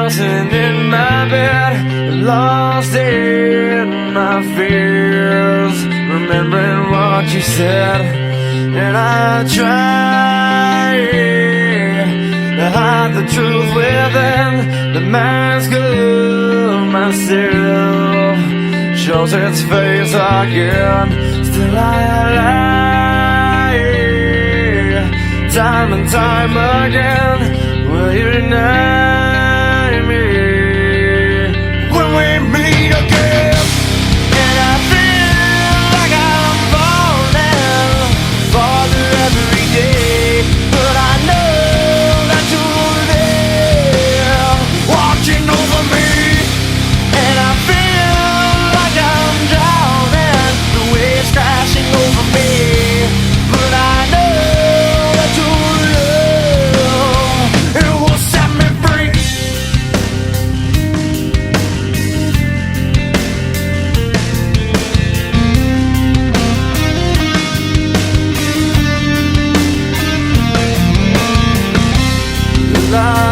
tossing in my bed, lost in my fears, remembering what you said. And I try to hide the truth within the mask of myself, shows its face again. Still I lie, time and time again. Will you deny me when we meet again? And I feel like I'm falling farther every day, but I know that you're there watching over me. And I feel like I'm drowning, the waves crashing over me, but I know that your love, it will set me free. Love